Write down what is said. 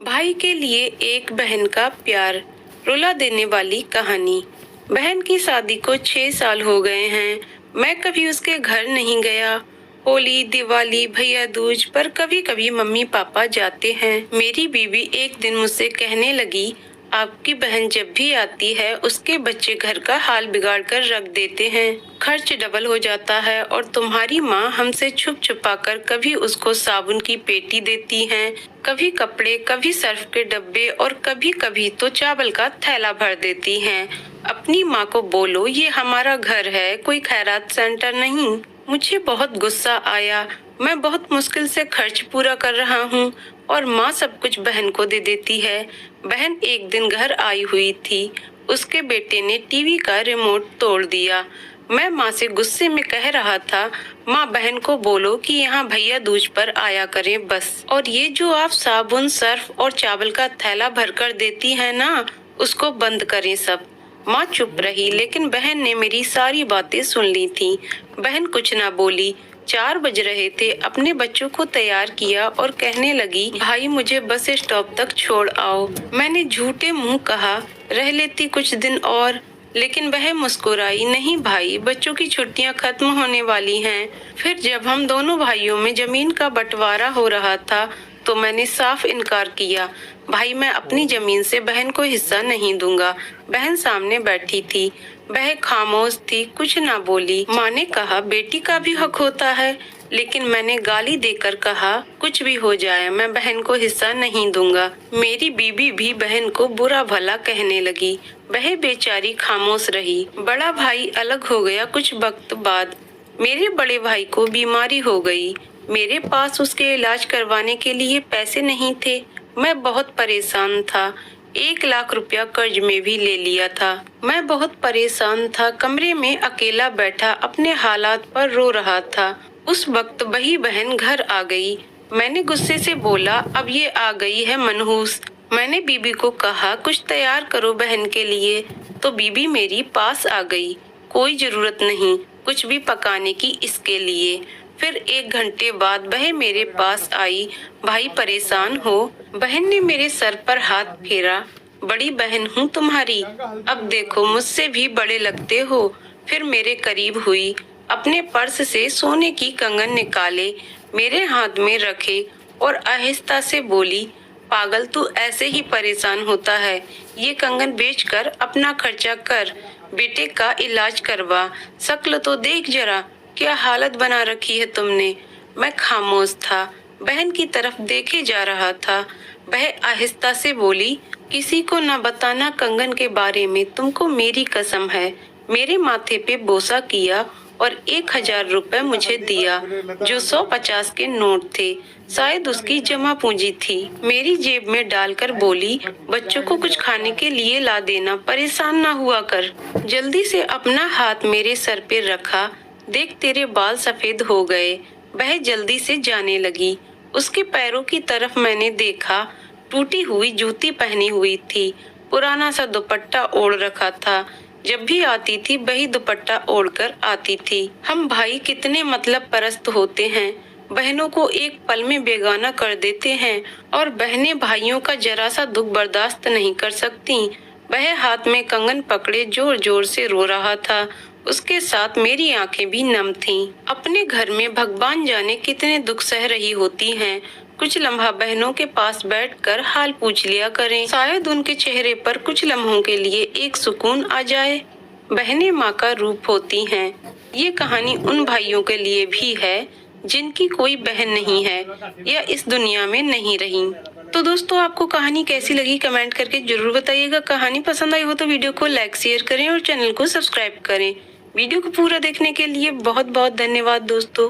भाई के लिए एक बहन का प्यार, रुला देने वाली कहानी। बहन की शादी को 6 साल हो गए हैं। मैं कभी उसके घर नहीं गया। होली, दिवाली, भैया दूज पर कभी कभी मम्मी पापा जाते हैं। मेरी बीवी एक दिन मुझसे कहने लगी, आपकी बहन जब भी आती है उसके बच्चे घर का हाल बिगाड़ कर रख देते हैं। खर्च डबल हो जाता है और तुम्हारी माँ हमसे छुप छुपा कर कभी उसको साबुन की पेटी देती हैं, कभी कपड़े, कभी सर्फ के डब्बे और कभी कभी तो चावल का थैला भर देती हैं। अपनी माँ को बोलो ये हमारा घर है, कोई खैरात सेंटर नहीं। मुझे बहुत गुस्सा आया। मैं बहुत मुश्किल से खर्च पूरा कर रहा हूँ और माँ सब कुछ बहन को दे देती है। बहन एक दिन घर आई हुई थी। उसके बेटे ने टीवी का रिमोट तोड़ दिया। मैं माँ से गुस्से में कह रहा था, माँ बहन को बोलो कि यहाँ भैया दूज पर आया करें बस। और ये जो आप साबुन, सर्फ और चावल का थैला भरकर देती है ना, उसको बंद करें सब। माँ चुप रही, लेकिन बहन ने मेरी सारी बातें सुन ली थी। बहन कुछ ना बोली। 4 बज रहे थे। अपने बच्चों को तैयार किया और कहने लगी, भाई मुझे बस स्टॉप तक छोड़ आओ। मैंने झूठे मुंह कहा, रह लेती कुछ दिन और, लेकिन वह मुस्कुराई, नहीं भाई, बच्चों की छुट्टियां खत्म होने वाली हैं। फिर जब हम दोनों भाइयों में जमीन का बंटवारा हो रहा था तो मैंने साफ इनकार किया, भाई मैं अपनी जमीन से बहन को हिस्सा नहीं दूंगा। बहन सामने बैठी थी। वह खामोश थी, कुछ ना बोली। माँ ने कहा, बेटी का भी हक होता है, लेकिन मैंने गाली देकर कहा, कुछ भी हो जाए मैं बहन को हिस्सा नहीं दूंगा। मेरी बीवी भी बहन को बुरा भला कहने लगी। वह बेचारी खामोश रही। बड़ा भाई अलग हो गया कुछ वक्त बाद। मेरे बड़े भाई को बीमारी हो गई। मेरे पास उसके इलाज करवाने के लिए पैसे नहीं थे। मैं बहुत परेशान था। 1 लाख रुपया कर्ज में भी ले लिया था। मैं बहुत परेशान था। कमरे में अकेला बैठा अपने हालात पर रो रहा था। उस वक्त वही बहन घर आ गई। मैंने गुस्से से बोला, अब ये आ गई है मनहूस। मैंने बीबी को कहा, कुछ तैयार करो बहन के लिए। तो बीबी मेरी पास आ गई, कोई जरूरत नहीं कुछ भी पकाने की इसके लिए। फिर 1 घंटे बाद वह मेरे पास आई, भाई परेशान हो? बहन ने मेरे सर पर हाथ फेरा, बड़ी बहन हूँ तुम्हारी, अब देखो मुझसे भी बड़े लगते हो। फिर मेरे करीब हुई, अपने पर्स से सोने की कंगन निकाले, मेरे हाथ में रखे और आहिस्ता से बोली, पागल तू ऐसे ही परेशान होता है, ये कंगन बेचकर अपना खर्चा कर, बेटे का इलाज करवा, शक्ल तो देख जरा, क्या हालत बना रखी है तुमने। मैं खामोश था, बहन की तरफ देखे जा रहा था। वह आहिस्ता से बोली, किसी को न बताना कंगन के बारे में, तुमको मेरी कसम है। मेरे माथे पे बोसा किया और 1000 रुपए मुझे दिया, जो 150 के नोट थे, शायद उसकी जमा पूंजी थी। मेरी जेब में डालकर बोली, बच्चों को कुछ खाने के लिए ला देना, परेशान ना हुआ कर। जल्दी से अपना हाथ मेरे सर पे रखा, देख तेरे बाल सफेद हो गए। वह जल्दी से जाने लगी। उसके पैरों की तरफ मैंने देखा, टूटी हुई जूती पहनी हुई थी, पुराना सा दुपट्टा ओढ़ रखा था। जब भी आती थी वही दुपट्टा ओढ़कर आती थी। हम भाई कितने मतलब परस्त होते हैं, बहनों को एक पल में बेगाना कर देते हैं और बहनें भाइयों का जरा सा दुख बर्दाश्त नहीं कर सकती। वह हाथ में कंगन पकड़े जोर जोर से रो रहा था। उसके साथ मेरी आंखें भी नम थीं। अपने घर में भगवान जाने कितने दुख सह रही होती हैं। कुछ लम्हा बहनों के पास बैठकर हाल पूछ लिया करें, शायद उनके चेहरे पर कुछ लम्हों के लिए एक सुकून आ जाए। बहनें माँ का रूप होती हैं। ये कहानी उन भाइयों के लिए भी है जिनकी कोई बहन नहीं है या इस दुनिया में नहीं रही। तो दोस्तों, आपको कहानी कैसी लगी कमेंट करके जरूर बताइएगा। कहानी पसंद आई हो तो वीडियो को लाइक, शेयर करें और चैनल को सब्सक्राइब करें। वीडियो को पूरा देखने के लिए बहुत बहुत धन्यवाद दोस्तों।